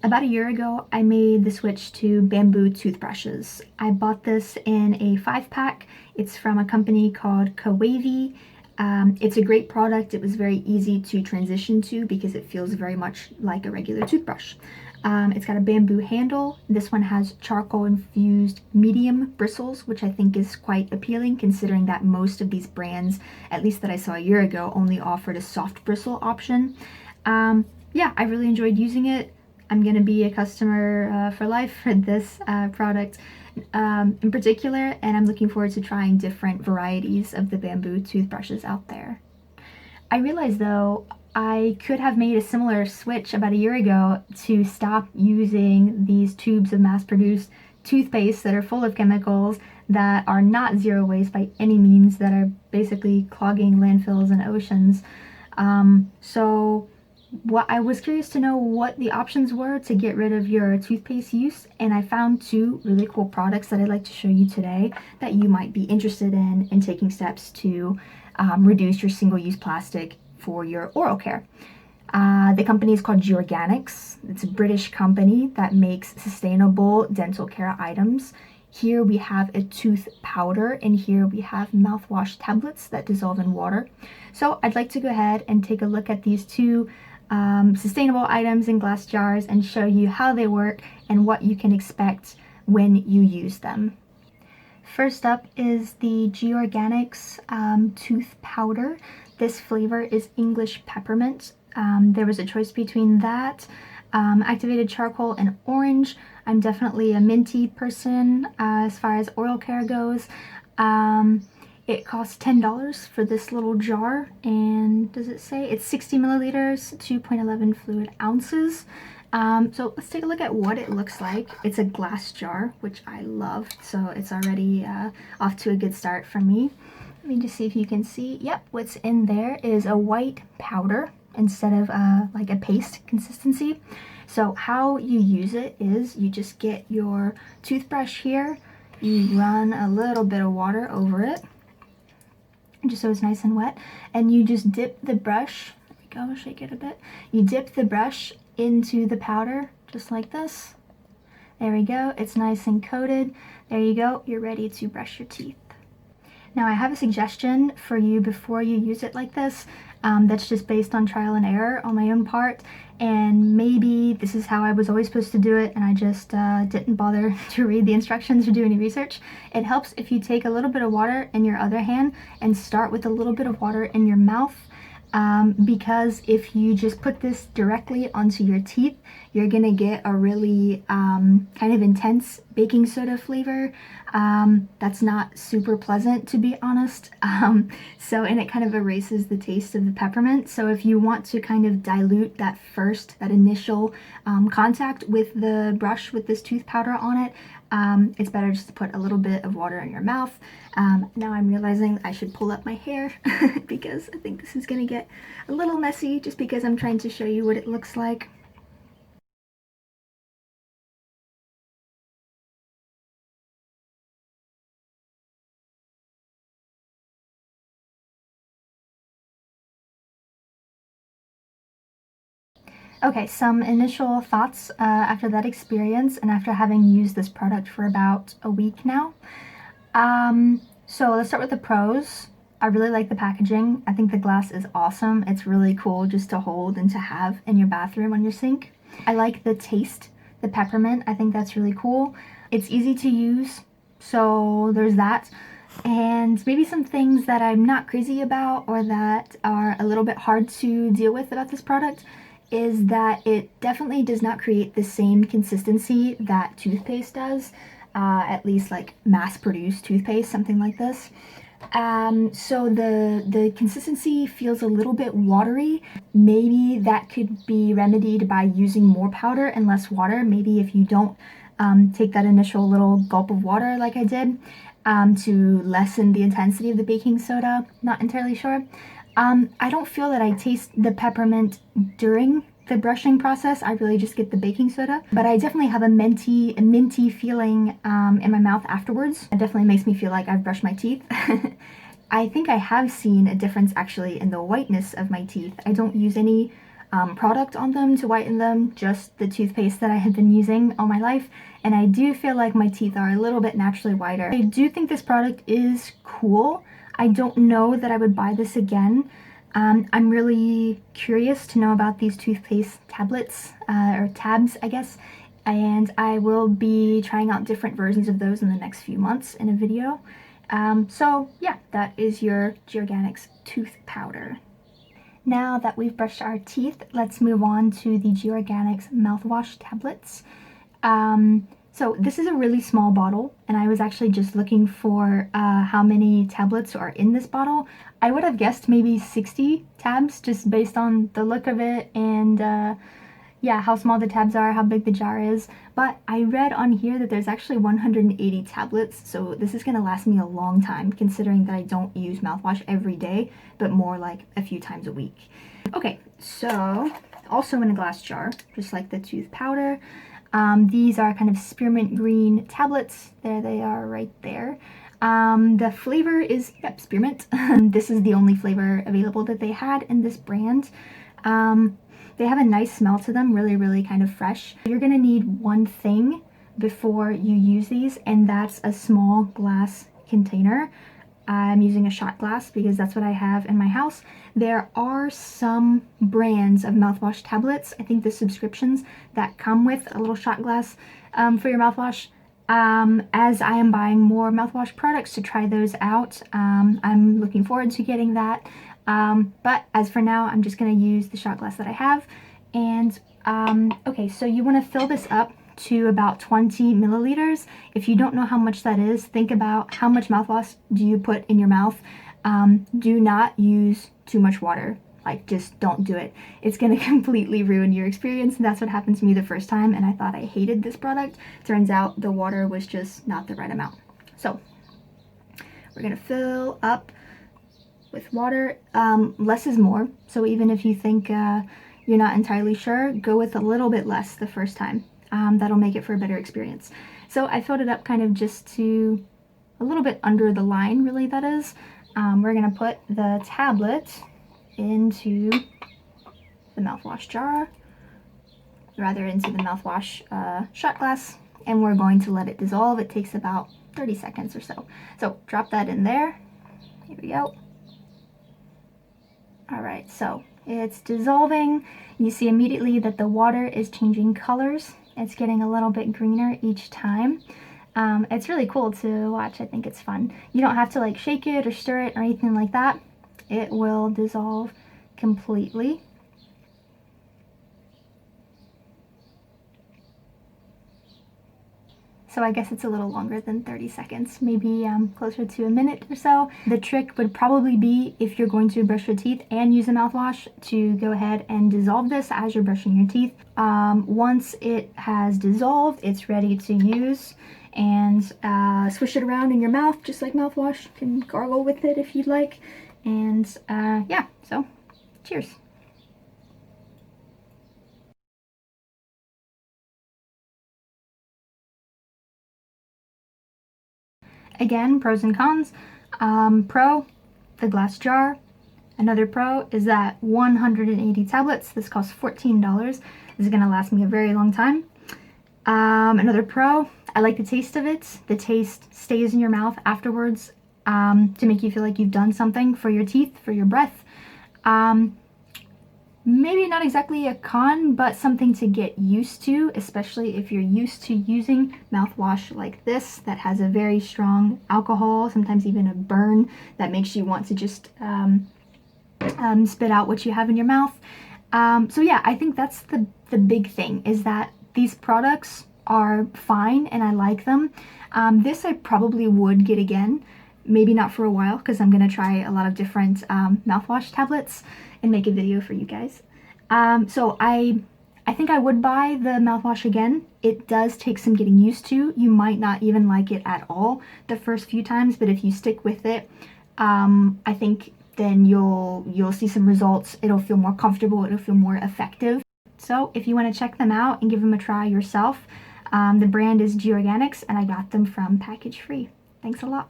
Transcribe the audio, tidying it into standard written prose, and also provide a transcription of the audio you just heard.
About a year ago, I made the switch to bamboo toothbrushes. I bought this in a 5-pack. It's from a company called Kawavi. It's a great product. It was very easy to transition to because it feels very much like a regular toothbrush. It's got a bamboo handle. This one has charcoal infused medium bristles, which I think is quite appealing considering that most of these brands, at least that I saw a year ago, only offered a soft bristle option. Yeah, I really enjoyed using it. I'm gonna be a customer for life for this product in particular, and I'm looking forward to trying different varieties of the bamboo toothbrushes out there. I realized though I could have made a similar switch about a year ago to stop using these tubes of mass-produced toothpaste that are full of chemicals that are not zero waste by any means, that are basically clogging landfills and oceans. So I was curious to know what the options were to get rid of your toothpaste use, and I found 2 really cool products that I'd like to show you today that you might be interested in taking steps to reduce your single-use plastic for your oral care. The company is called Georganics. It's a British company that makes sustainable dental care items. Here we have a tooth powder, and here we have mouthwash tablets that dissolve in water. So I'd like to go ahead and take a look at these 2 sustainable items in glass jars and show you how they work and what you can expect when you use them. First up is the Georganics tooth powder. This flavor is English peppermint. There was a choice between that, activated charcoal, and orange. I'm definitely a minty person as far as oral care goes. It costs $10 for this little jar, and does it say it's 60 milliliters, 2.11 fluid ounces. So let's take a look at what it looks like. It's a glass jar, which I love, so it's already off to a good start for me. Let me just see if you can see. Yep, what's in there is a white powder instead of like a paste consistency. So how you use it is you just get your toothbrush here, you run a little bit of water over it, just so it's nice and wet, and you just dip the brush, there we go, shake it a bit, you dip the brush into the powder just like this. There we go, it's nice and coated. There you go, you're ready to brush your teeth. Now I have a suggestion for you before you use it like this, that's just based on trial and error on my own part, and maybe this is how I was always supposed to do it and I just didn't bother to read the instructions or do any research. It helps if you take a little bit of water in your other hand and start with a little bit of water in your mouth, because if you just put this directly onto your teeth, you're gonna get a really kind of intense baking soda flavor. That's not super pleasant, to be honest. And it kind of erases the taste of the peppermint. So if you want to kind of dilute that initial contact with the brush with this tooth powder on it, it's better just to put a little bit of water in your mouth. Now I'm realizing I should pull up my hair because I think this is gonna get a little messy just because I'm trying to show you what it looks like. Okay, some initial thoughts after that experience and after having used this product for about a week now. So let's start with the pros. I really like the packaging. I think the glass is awesome. It's really cool just to hold and to have in your bathroom on your sink. I like the taste, the peppermint. I think that's really cool. It's easy to use, so there's that. And maybe some things that I'm not crazy about or that are a little bit hard to deal with about this product is that it definitely does not create the same consistency that toothpaste does, at least like mass-produced toothpaste, something like this. So the consistency feels a little bit watery. Maybe that could be remedied by using more powder and less water. Maybe if you don't take that initial little gulp of water like I did, to lessen the intensity of the baking soda. Not entirely sure. I don't feel that I taste the peppermint during the brushing process. I really just get the baking soda, but I definitely have a minty feeling in my mouth afterwards. It definitely makes me feel like I've brushed my teeth. I think I have seen a difference actually in the whiteness of my teeth. I don't use any product on them to whiten them, just the toothpaste that I have been using all my life, and I do feel like my teeth are a little bit naturally whiter. I do think this product is cool. I don't know that I would buy this again. I'm really curious to know about these toothpaste tablets, or tabs, I guess, and I will be trying out different versions of those in the next few months in a video. So yeah, that is your Georganics tooth powder. Now that we've brushed our teeth, let's move on to the Georganics mouthwash tablets. So this is a really small bottle, and I was actually just looking for how many tablets are in this bottle. I would have guessed maybe 60 tabs just based on the look of it and yeah, how small the tabs are, how big the jar is. But I read on here that there's actually 180 tablets, so this is gonna last me a long time considering that I don't use mouthwash every day, but more like a few times a week. Okay, so also in a glass jar, just like the tooth powder. These are kind of spearmint green tablets. There they are right there. The flavor is, yep, spearmint. This is the only flavor available that they had in this brand. They have a nice smell to them, really kind of fresh. You're gonna need one thing before you use these, and that's a small glass container. I'm using a shot glass because that's what I have in my house. There are some brands of mouthwash tablets, I think the subscriptions, that come with a little shot glass for your mouthwash. As I am buying more mouthwash products to try those out, I'm looking forward to getting that. But as for now, I'm just going to use the shot glass that I have. And okay, so you want to fill this up to about 20 milliliters. If you don't know how much that is, think about how much mouthwash do you put in your mouth. Do not use too much water. Like, just don't do it. It's gonna completely ruin your experience. That's what happened to me the first time, and I thought I hated this product. Turns out the water was just not the right amount. So we're gonna fill up with water. Less is more, so even if you think you're not entirely sure, go with a little bit less the first time. That'll make it for a better experience. So I filled it up kind of just to a little bit under the line, really, that is. We're gonna put the tablet into the mouthwash jar, rather into the mouthwash shot glass, and we're going to let it dissolve. It takes about 30 seconds or so. So drop that in there. Here we go. All right, so it's dissolving. You see immediately that the water is changing colors. It's getting a little bit greener each time. It's really cool to watch. I think it's fun. You don't have to like shake it or stir it or anything like that. It will dissolve completely. So I guess it's a little longer than 30 seconds, maybe closer to a minute or so. The trick would probably be, if you're going to brush your teeth and use a mouthwash, to go ahead and dissolve this as you're brushing your teeth. Once it has dissolved, it's ready to use, and swish it around in your mouth just like mouthwash. You can gargle with it if you'd like. And yeah, so cheers. Again, pros and cons. Pro, the glass jar. Another pro is that 180 tablets. This costs $14. This is going to last me a very long time. Another pro, I like the taste of it. The taste stays in your mouth afterwards to make you feel like you've done something for your teeth, for your breath. Maybe not exactly a con, but something to get used to, especially if you're used to using mouthwash like this that has a very strong alcohol, sometimes even a burn that makes you want to just spit out what you have in your mouth. So yeah, I think that's the big thing, is that these products are fine and I like them. This I probably would get again. Maybe not for a while, because I'm going to try a lot of different mouthwash tablets and make a video for you guys. So I think I would buy the mouthwash again. It does take some getting used to. You might not even like it at all the first few times, but if you stick with it, I think then you'll see some results. It'll feel more comfortable. It'll feel more effective. So if you want to check them out and give them a try yourself, the brand is Georganics, and I got them from Package Free. Thanks a lot.